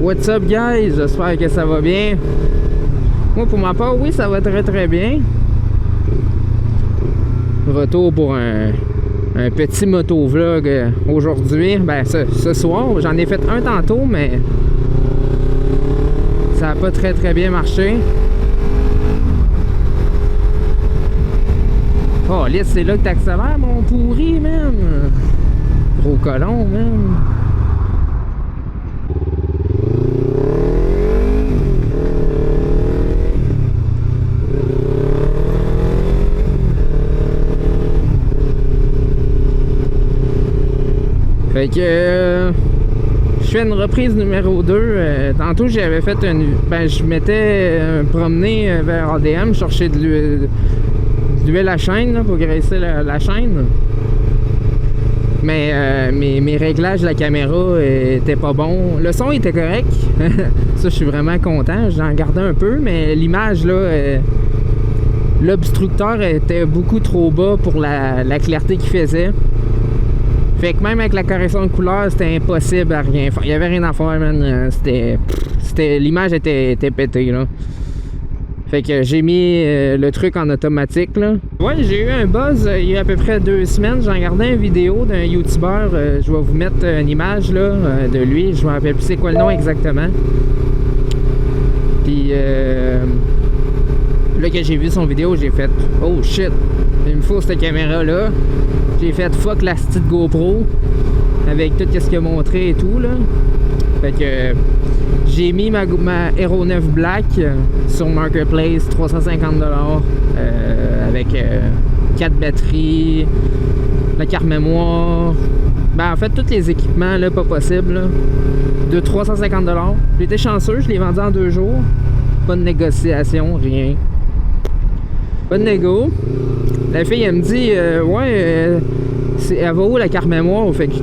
What's up guys, j'espère que ça va bien. Moi pour ma part, oui, ça va très très bien. Retour pour un petit motovlog aujourd'hui. Ben ce soir, j'en ai fait un tantôt, mais ça n'a pas très très bien marché. Oh, là, c'est là que t'accélères, mon pourri, man. Gros colon, man. Fait que je fais une reprise numéro 2. Tantôt j'avais fait je m'étais promené vers ADM, chercher de l'huile à chaîne là, pour graisser la chaîne. Mais mes réglages de la caméra étaient pas bons. Le son était correct. Ça, je suis vraiment content. J'en gardais un peu, mais l'image là, l'obstructeur était beaucoup trop bas pour la clarté qu'il faisait. Fait que même avec la correction de couleur, c'était impossible à rien faire. Il n'y avait rien à faire, man. L'image était pétée, là. Fait que j'ai mis le truc en automatique, là. Ouais, j'ai eu un buzz il y a à peu près 2 semaines. J'ai regardé une vidéo d'un YouTuber. Je vais vous mettre une image, là, de lui. Je me rappelle plus c'est quoi le nom exactement. Puis, là que j'ai vu son vidéo, j'ai fait « Oh shit! Il me faut cette caméra-là. » J'ai fait fuck la petite GoPro avec tout ce qu'il a montré et tout là. Fait que j'ai mis ma Hero 9 Black sur Marketplace, 350$ avec 4 batteries, la carte mémoire. Ben en fait tous les équipements là, pas possible là, de 350$. J'étais chanceux, je l'ai vendu en 2 jours. Pas de négociation, rien. Pas de négo. La fille, elle me dit, elle va où la carte mémoire? Fait que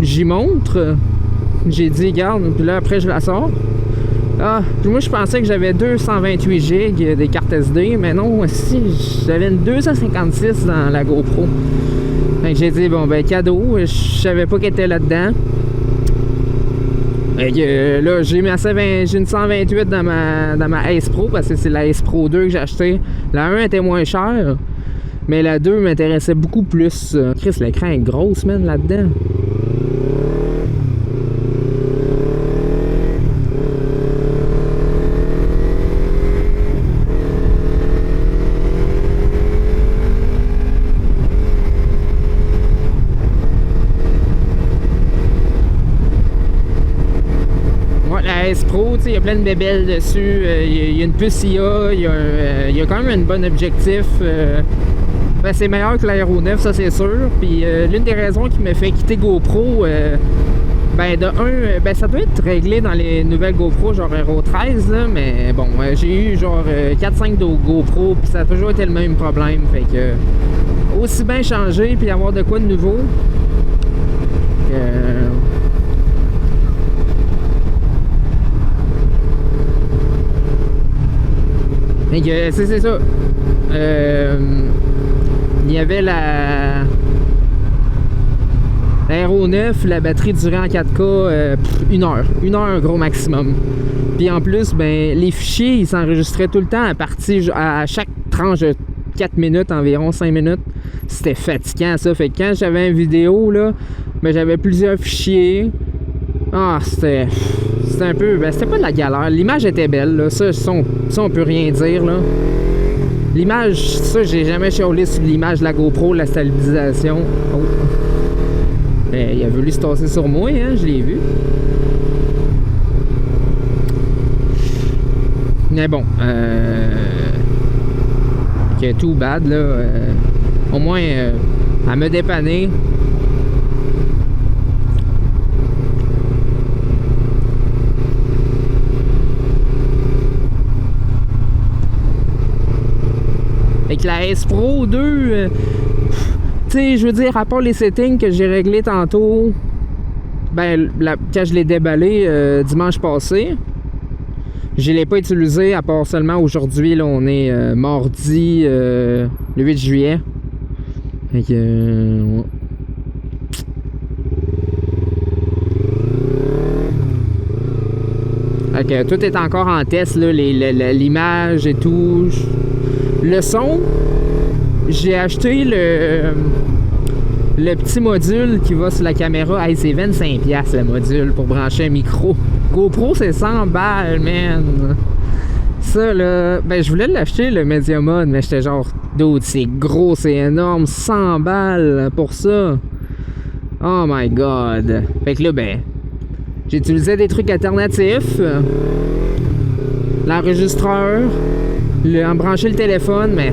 j'y montre. J'ai dit, regarde, puis là, après, je la sors. Ah, puis moi, je pensais que j'avais 228 GB des cartes SD, mais non, si, j'avais une 256 dans la GoPro. Fait que j'ai dit, bon, ben, cadeau, je savais pas qu'elle était là-dedans. Fait que là, j'ai une 128 dans ma Ace Pro, parce que c'est la Ace Pro 2 que j'ai acheté. La 1 était moins chère. Mais la 2 m'intéressait beaucoup plus. Chris, l'écran est grosse, man, là-dedans. Ouais, la S Pro, tu sais, il y a plein de bébelles dessus. Il y a une puce IA. Il y a quand même un bon objectif. Ben, c'est meilleur que l'Aero 9, ça c'est sûr. Puis l'une des raisons qui me fait quitter GoPro, ben de un, ben ça doit être réglé dans les nouvelles GoPro, genre Hero 13, là, mais bon, j'ai eu genre 4-5 GoPro, puis ça a toujours été le même problème. Fait que aussi bien changer, puis avoir de quoi de nouveau. Fait que c'est ça. Il y avait la Hero 9, la batterie durait en 4K 1 heure. 1 heure gros maximum. Puis en plus, ben les fichiers, ils s'enregistraient tout le temps à chaque tranche de 4 minutes, environ 5 minutes. C'était fatigant ça. Fait que quand j'avais une vidéo, là, ben j'avais plusieurs fichiers. Ah, c'était un peu. Ben c'était pas de la galère. L'image était belle, là. Ça, on peut rien dire, là. L'image, ça, j'ai jamais chialé sur l'image de la GoPro, la stabilisation. Oh. Ben, il a voulu se tasser sur moi, hein, je l'ai vu. Mais bon, que tout bad, là. Au moins, elle me dépanner. Avec la S Pro 2, tu sais, je veux dire, à part les settings que j'ai réglés tantôt, ben, quand je l'ai déballé dimanche passé, je l'ai pas utilisé à part seulement aujourd'hui. Là, on est mardi le 8 juillet. Fait que, ouais. Fait que tout est encore en test, là, l'image et tout. Le son, j'ai acheté le petit module qui va sur la caméra. Hey, c'est 25$ le module pour brancher un micro. GoPro, c'est 100 balles, man. Ça, là, ben, je voulais l'acheter, le Media Mod, mais j'étais genre, dude, c'est gros, c'est énorme, 100 balles pour ça. Oh my god. Fait que là, ben, j'utilisais des trucs alternatifs. L'enregistreur, brancher le téléphone, mais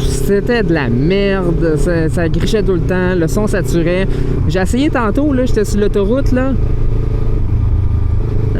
c'était de la merde. Ça grichait tout le temps, le son saturait. J'ai essayé tantôt, là, j'étais sur l'autoroute, là.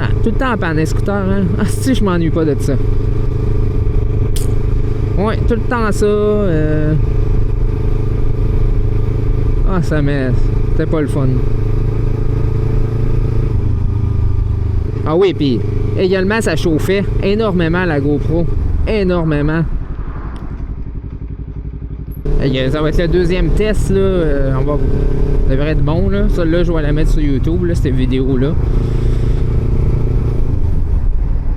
Ah, tout le temps en panne, scooter, hein? Ah, si, je m'ennuie pas de ça. Ouais, tout le temps ça. Ah, ça m'est... C'était pas le fun. Ah oui, puis également, ça chauffait énormément la GoPro. Énormément. Ça va être le deuxième test, là. Ça devrait être bon, là. Ça, là, je vais la mettre sur YouTube, là, cette vidéo-là.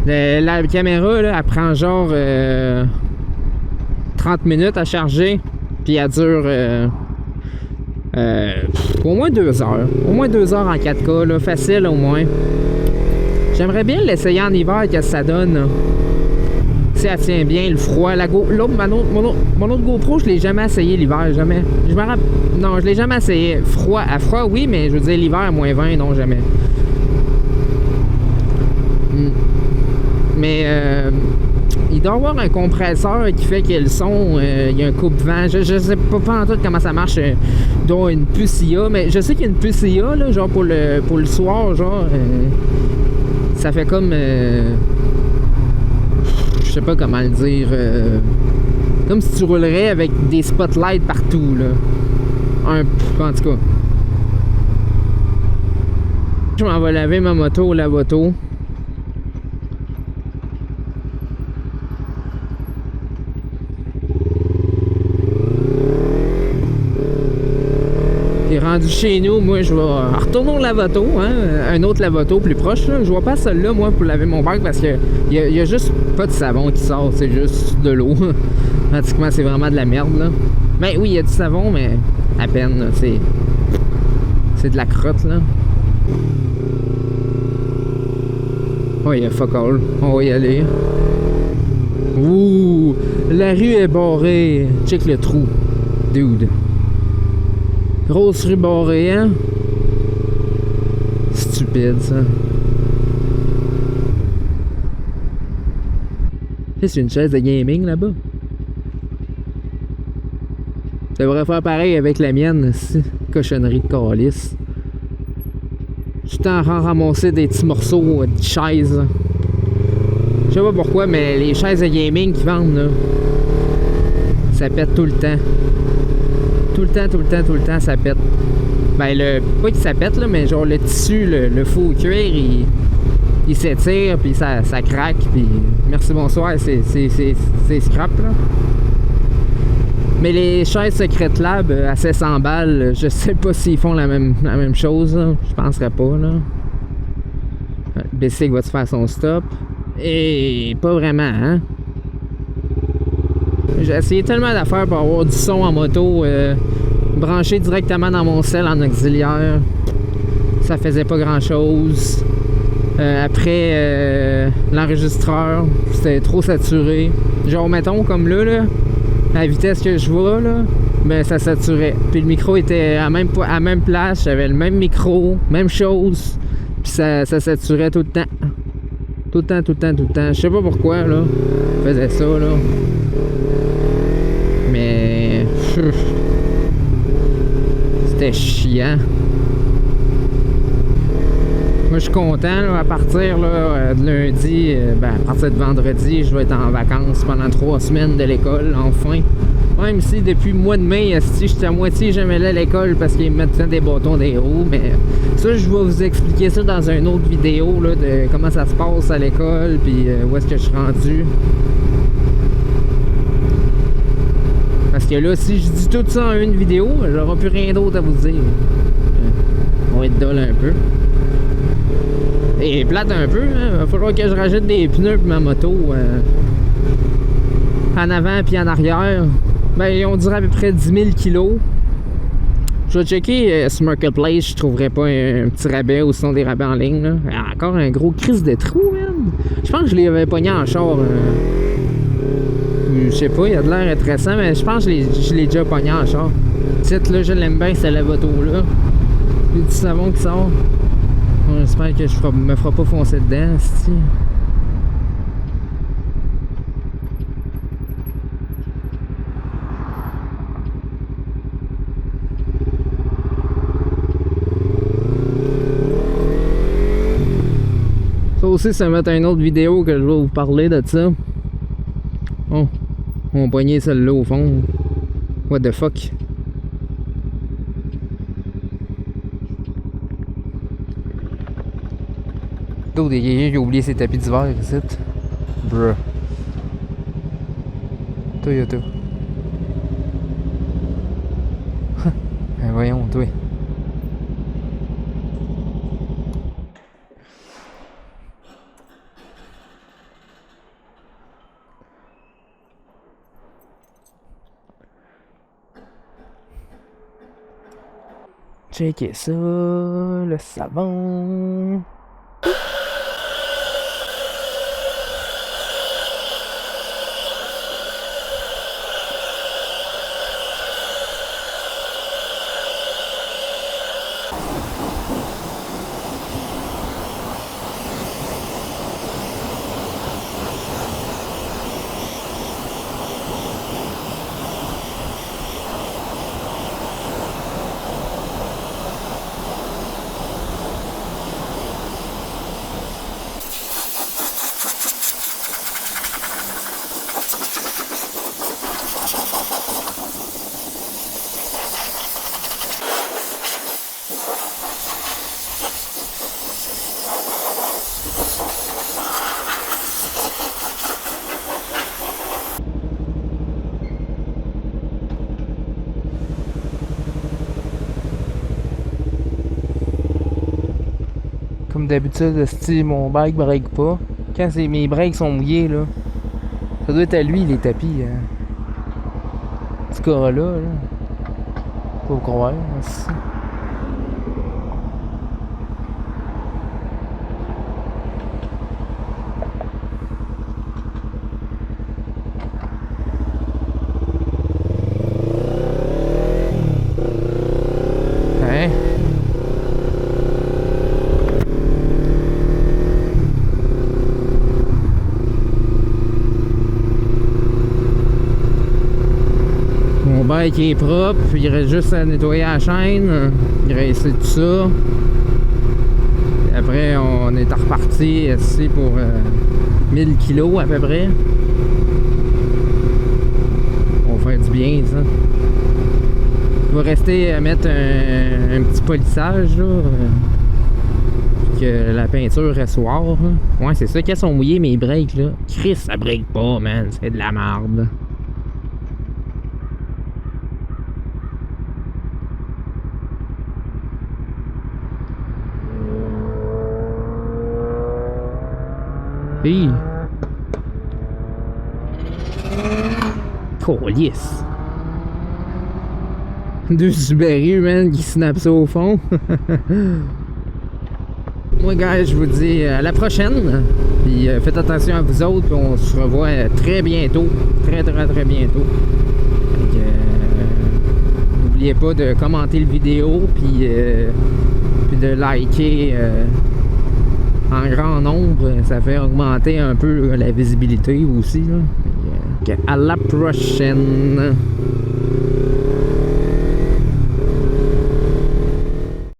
La caméra, là, elle prend genre 30 minutes à charger, puis elle dure au moins 2 heures. Au moins 2 heures en 4K, là, facile au moins. J'aimerais bien l'essayer en hiver, qu'est-ce que ça donne. Là. Si elle tient bien, le froid. Mon autre GoPro, je l'ai jamais essayé l'hiver, jamais. Non, je l'ai jamais essayé. Froid, à froid, oui, mais je veux dire l'hiver à moins 20, non, jamais. Mais il doit y avoir un compresseur qui fait que le son, il y a un coupe-vent. Je sais pas en tout comment ça marche. Il doit y avoir une puce IA, mais je sais qu'il y a une puce IA, là, genre pour le soir, genre. Ça fait comme... je sais pas comment le dire. Comme si tu roulerais avec des spotlights partout, là. En tout cas. Je m'en vais laver ma moto au lavoto. Et rendu chez nous, moi je vais retourner au lavoto, hein, un autre lavoto plus proche. Là. Je vois pas celle-là, moi, pour laver mon bike parce qu'il y a juste pas de savon qui sort, c'est juste de l'eau. Pratiquement, c'est vraiment de la merde, là. Ben oui, il y a du savon, mais à peine, c'est de la crotte, là. Oh, il y a fuck all. On va y aller. Ouh, la rue est barrée. Check le trou. Dude. Grosse rue barrée, hein? Stupide, ça. C'est une chaise de gaming, là-bas. Ça devrait faire pareil avec la mienne, c'est cochonnerie de calice. Je suis en train de ramasser des petits morceaux de chaises. Je sais pas pourquoi, mais les chaises de gaming qui vendent, là, ça pète tout le temps. Tout le temps, ça pète. Ben, pas qu'il ça pète, là, mais genre le tissu, le faux cuir, il s'étire, puis ça craque, puis merci, bonsoir, c'est scrap, là. Mais les chaises Secret Lab à 700 balles, je sais pas s'ils font la même chose, là. Je penserais pas, là. Bessic va-tu faire son stop? Et pas vraiment, hein? J'ai essayé tellement d'affaires pour avoir du son en moto, branché directement dans mon cell en auxiliaire. Ça faisait pas grand-chose. Après, l'enregistreur, c'était trop saturé. Genre, mettons, comme là, à la vitesse que je vois, là, ben ça saturait. Puis le micro était à même place, j'avais le même micro, même chose. Puis ça saturait tout le temps. Tout le temps. Je sais pas pourquoi, là, je faisais ça, là. Mais... c'était chiant. Moi, je suis content, là, à partir là, de lundi, à partir de vendredi, je vais être en vacances pendant 3 semaines de l'école, enfin. Même si depuis le mois de mai, j'étais à moitié jamais allé à l'école parce qu'ils me mettaient des bâtons des roues, mais ça, je vais vous expliquer ça dans une autre vidéo, là, de comment ça se passe à l'école, puis où est-ce que je suis rendu. Parce que là, si je dis tout ça en une vidéo, j'aurai plus rien d'autre à vous dire. On va être dole un peu. Et plate un peu, hein? Va falloir que je rajoute des pneus pour ma moto. En avant puis en arrière. Ben, on dirait à peu près 10 000 kilos. Je vais checker sur Marketplace, je trouverais pas un petit rabais ou sinon des rabais en ligne. Là. Encore un gros crise de trou, man. Je pense que je l'avais pogné en char. Je sais pas, il a de l'air intéressant, mais je pense que je l'ai déjà pogné en char. Cette là, je l'aime bien, c'est la moto là. Le petit savon qui sort. Bon, j'espère que je me ferai pas foncer dedans, c'ti. Ça aussi, ça va être une autre vidéo que je vais vous parler de ça. Oh, on va pogner celle-là au fond. What the fuck? D'autres des guerriers qui ont oublié ses tapis d'hiver ici. Bruh. Toyota. Ben voyons, toi. Checkez ça, le savon. Comme d'habitude, mon bike break pas. Quand mes breaks sont mouillés, là, ça doit être à lui les tapis. Ce Corolla, là. Faut croire, aussi. Hein? Mon bike est propre, il reste juste à nettoyer la chaîne, il reste tout ça. Après, on est reparti ici pour 1000 kilos à peu près. On va faire du bien, ça. Il va rester à mettre un petit polissage, là. Que la peinture reste noire. Ouais, c'est ça, quand elles sont mouillées, mes breaks, là. Chris, ça break pas, man. C'est de la merde. Hey! Colisse! Deux Subaru, man, qui snapent ça au fond. Moi, gars, je vous dis à la prochaine. Puis faites attention à vous autres. Puis on se revoit très bientôt. Très bientôt. Donc, n'oubliez pas de commenter la vidéo. Puis de liker en grand nombre. Ça fait augmenter un peu la visibilité aussi. Là. Donc, à la prochaine.